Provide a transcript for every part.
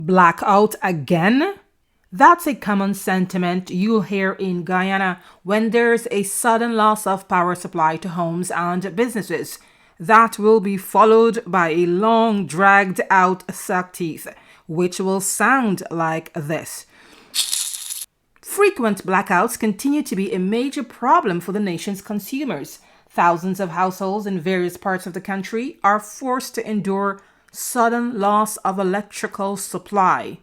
Blackout again? That's a common sentiment you'll hear in Guyana when there's a sudden loss of power supply to homes and businesses. That will be followed by a long, dragged out suck teeth, which will sound like this. Frequent blackouts continue to be a major problem for the nation's consumers. Thousands of households in various parts of the country are forced to endure sudden loss of electrical supply.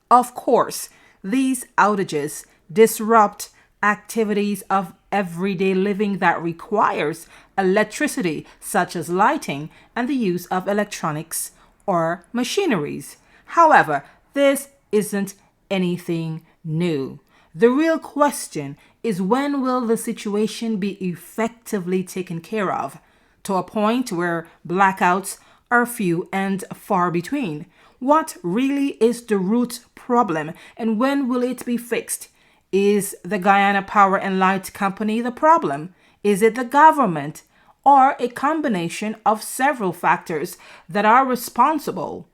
Of course, these outages disrupt activities of everyday living that requires electricity, such as lighting and the use of electronics or machineries. However, this isn't anything new. The real question is, when will the situation be effectively taken care of, to a point where blackouts are few and far between? What really is the root problem, and when will it be fixed? Is the Guyana Power and Light Company the problem? Is it the government, or a combination of several factors that are responsible?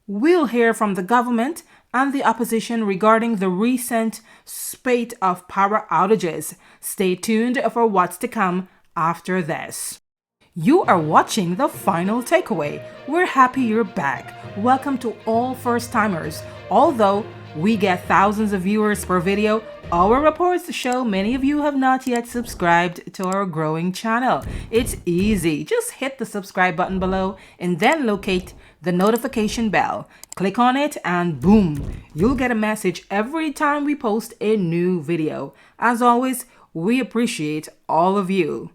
We'll hear from the government and the opposition regarding the recent spate of power outages. Stay tuned for what's to come after this. You are watching The Final Takeaway. We're happy you're back. Welcome to all first-timers. Although we get thousands of viewers per video, our reports show many of you have not yet subscribed to our growing channel. It's easy. Just hit the subscribe button below and then locate the notification bell. Click on it and boom, you'll get a message every time we post a new video. As always, we appreciate all of you.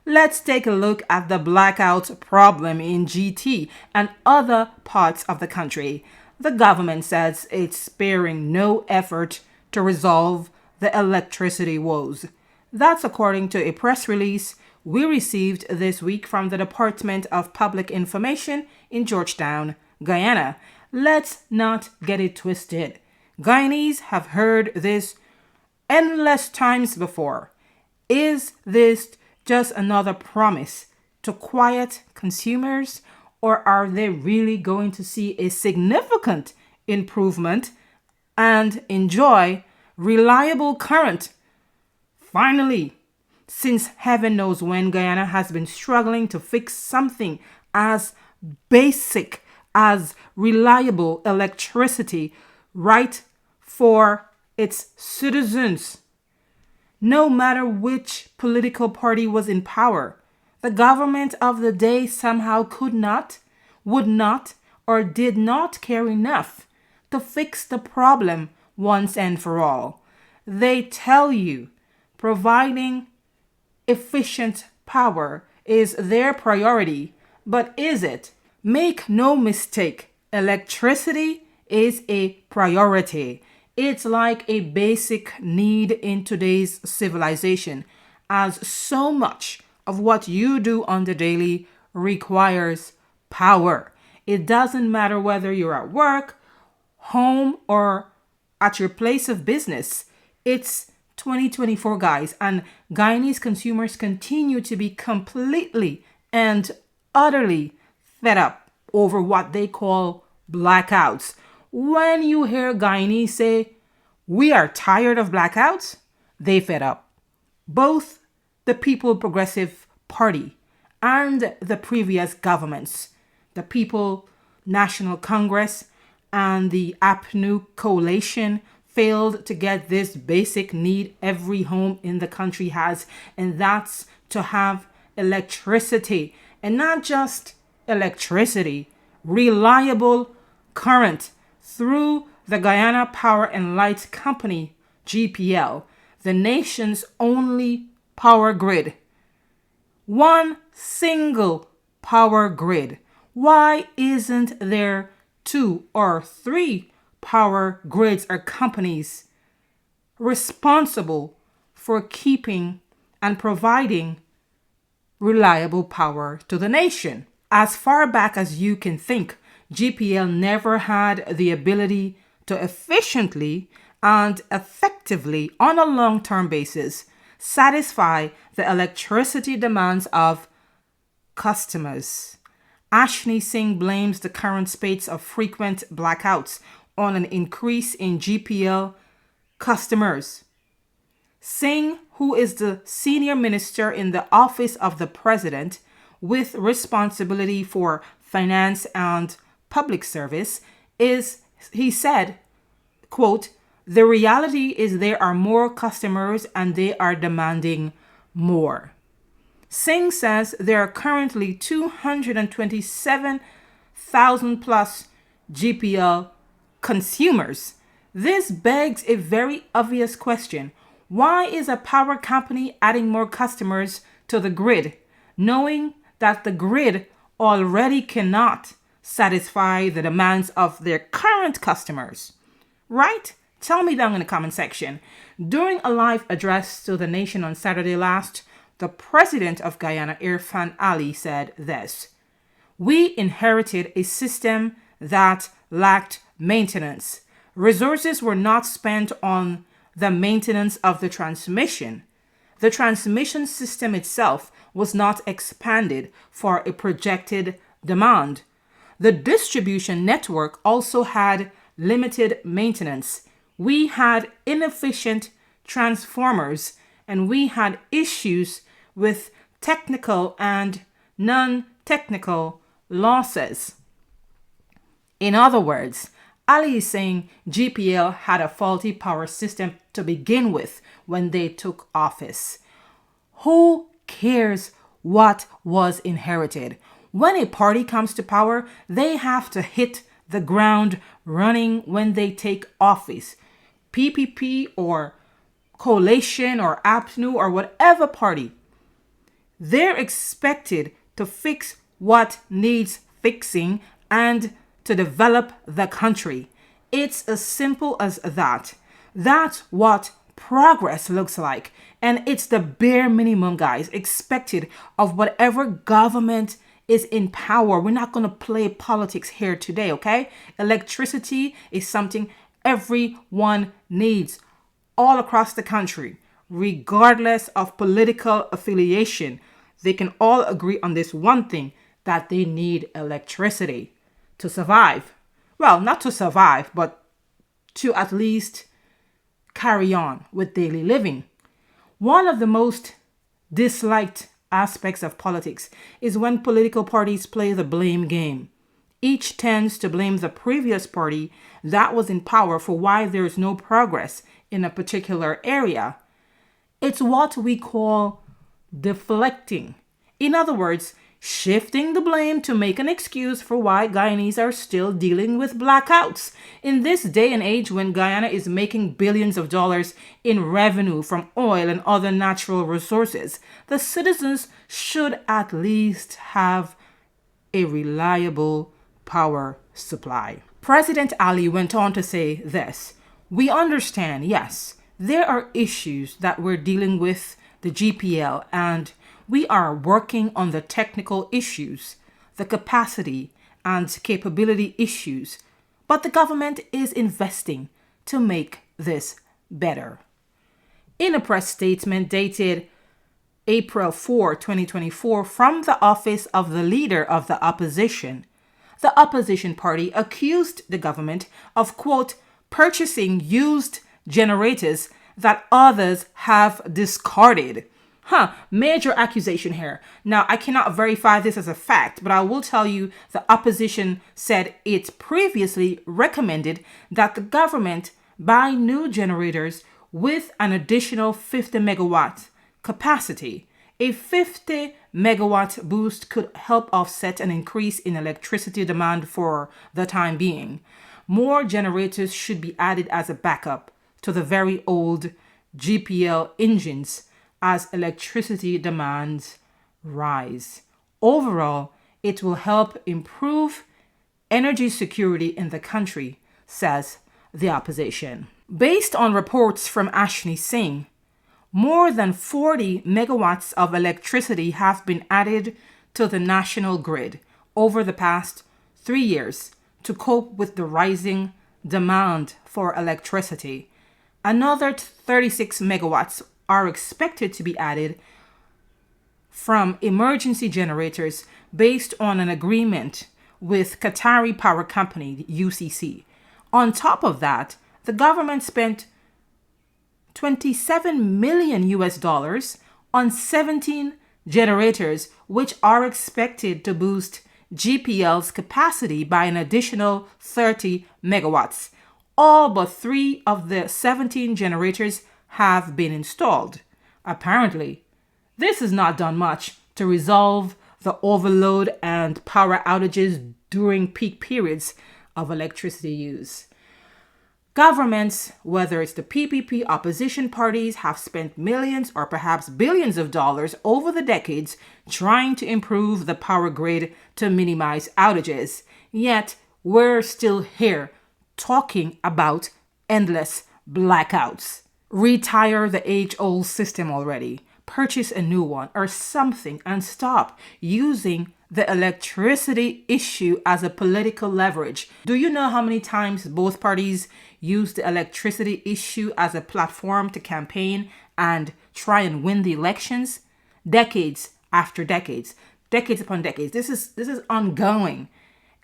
Let's take a look at the blackout problem in GT and other parts of the country. The government says it's sparing no effort to resolve the electricity woes. That's according to a press release we received this week from the Department of Public Information in Georgetown, Guyana. Let's not get it twisted. Guyanese have heard this endless times before. Is this just another promise to quiet consumers, or are they really going to see a significant improvement and enjoy reliable current? Finally, since heaven knows when, Guyana has been struggling to fix something as basic as reliable electricity right for its citizens. No matter which political party was in power, the government of the day somehow could not, would not, or did not care enough to fix the problem once and for all. They tell you providing efficient power is their priority, but is it? Make no mistake, electricity is a priority. It's like a basic need in today's civilization, as so much of what you do on the daily requires power. It doesn't matter whether you're at work, home, or at your place of business. It's 2024, guys, and Guyanese consumers continue to be completely and utterly fed up over what they call blackouts. When you hear Guyanese say, "We are tired of blackouts," they fed up. Both the People Progressive Party and the previous governments, the People National Congress and the APNU coalition, failed to get this basic need every home in the country has, and that's to have electricity. And not just electricity, reliable current through the Guyana Power and Light Company, GPL, the nation's only power grid. One single power grid. Why isn't there 2 or 3 power grids or companies responsible for keeping and providing reliable power to the nation? As far back as you can think, GPL never had the ability to efficiently and effectively, on a long-term basis, satisfy the electricity demands of customers. Ashni Singh blames the current spates of frequent blackouts on an increase in GPL customers. Singh, who is the senior minister in the office of the president with responsibility for finance and public service, he said, quote, "The reality is there are more customers and they are demanding more." Singh says there are currently 227,000 plus GPL consumers. This begs a very obvious question. Why is a power company adding more customers to the grid, knowing that the grid already cannot satisfy the demands of their current customers? Right? Tell me down in the comment section. During a live address to the nation on Saturday last, the president of Guyana, Irfan Ali, said this: "We inherited a system that lacked maintenance. Resources were not spent on the maintenance of the transmission. The transmission system itself was not expanded for a projected demand. The distribution network also had limited maintenance. We had inefficient transformers and we had issues with technical and non-technical losses." In other words, Ali is saying GPL had a faulty power system to begin with when they took office. Who cares what was inherited? When a party comes to power, they have to hit the ground running when they take office. PPP or Coalition or APNU or whatever party, they're expected to fix what needs fixing and to develop the country. It's as simple as that. That's what progress looks like. And it's the bare minimum, guys, expected of whatever government is in power. We're not going to play politics here today, okay? Electricity is something everyone needs all across the country, regardless of political affiliation. They can all agree on this one thing, that they need electricity to survive. Well, not to survive, but to at least carry on with daily living. One of the most disliked aspects of politics is when political parties play the blame game. Each tends to blame the previous party that was in power for why there is no progress in a particular area. It's what we call deflecting. In other words, shifting the blame to make an excuse for why Guyanese are still dealing with blackouts. In this day and age when Guyana is making billions of dollars in revenue from oil and other natural resources, the citizens should at least have a reliable power supply. President Ali went on to say this: "We understand, yes, there are issues that we're dealing with the GPL, and we are working on the technical issues, the capacity and capability issues, but the government is investing to make this better." In a press statement dated April 4, 2024, from the office of the leader of the opposition party accused the government of, quote, "purchasing used generators that others have discarded." Major accusation here. Now, I cannot verify this as a fact, but I will tell you the opposition said it previously recommended that the government buy new generators with an additional 50 megawatt capacity. A 50 megawatt boost could help offset an increase in electricity demand for the time being. More generators should be added as a backup to the very old GPL engines as electricity demands rise. Overall, it will help improve energy security in the country, says the opposition. Based on reports from Ashni Singh, more than 40 megawatts of electricity have been added to the national grid over the past 3 years to cope with the rising demand for electricity. Another 36 megawatts are expected to be added from emergency generators based on an agreement with Qatari Power Company, UCC. On top of that, the government spent 27 million US dollars on 17 generators, which are expected to boost GPL's capacity by an additional 30 megawatts. All but 3 of the 17 generators have been installed. Apparently, this has not done much to resolve the overload and power outages during peak periods of electricity use. Governments, whether it's the PPP opposition parties, have spent millions or perhaps billions of dollars over the decades trying to improve the power grid to minimize outages. Yet, we're still here talking about endless blackouts. Retire the age-old system already. Purchase a new one or something and stop using the electricity issue as a political leverage. Do you know how many times both parties use the electricity issue as a platform to campaign and try and win the elections? Decades after decades, decades upon decades. This is ongoing.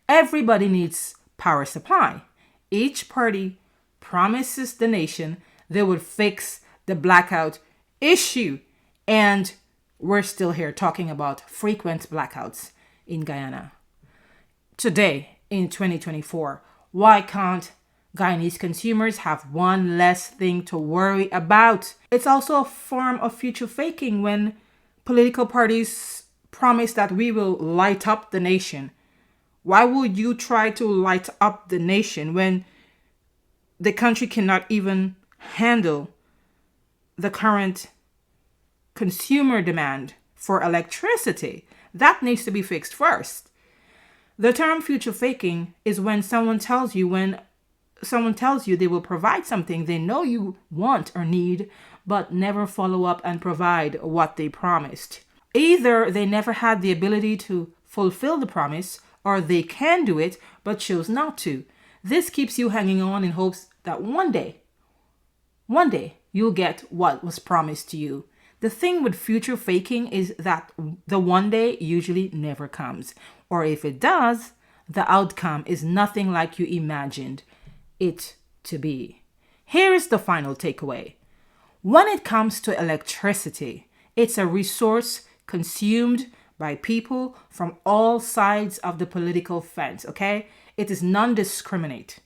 Everybody needs power supply. Each party promises the nation they would fix the blackout issue. And we're still here talking about frequent blackouts in Guyana. Today, in 2024, why can't Guyanese consumers have one less thing to worry about? It's also a form of future faking when political parties promise that we will light up the nation. Why would you try to light up the nation when the country cannot even handle the current consumer demand for electricity? That needs to be fixed first. The term future faking is when someone tells you they will provide something they know you want or need, but never follow up and provide what they promised. Either they never had the ability to fulfill the promise, or they can do it but chose not to. This keeps you hanging on in hopes that one day you'll get what was promised to you. The thing with future faking is that the one day usually never comes. Or if it does, the outcome is nothing like you imagined it to be. Here is the final takeaway. When it comes to electricity, it's a resource consumed by people from all sides of the political fence, okay? It is non-discriminate.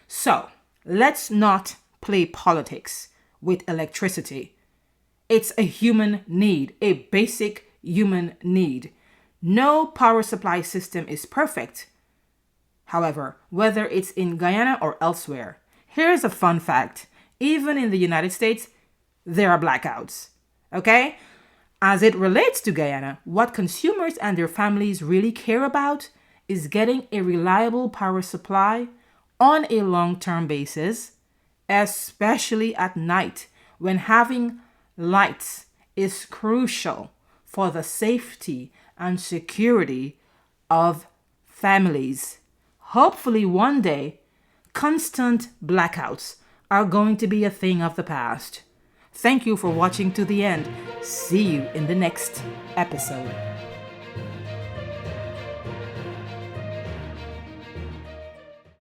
So, let's not play politics with electricity. It's a human need, a basic human need. No power supply system is perfect. However, whether it's in Guyana or elsewhere, here's a fun fact. Even in the United States, there are blackouts. Okay? As it relates to Guyana, what consumers and their families really care about is getting a reliable power supply on a long-term basis, especially at night when having lights is crucial for the safety and security of families. Hopefully one day, constant blackouts are going to be a thing of the past. Thank you for watching to the end. See you in the next episode.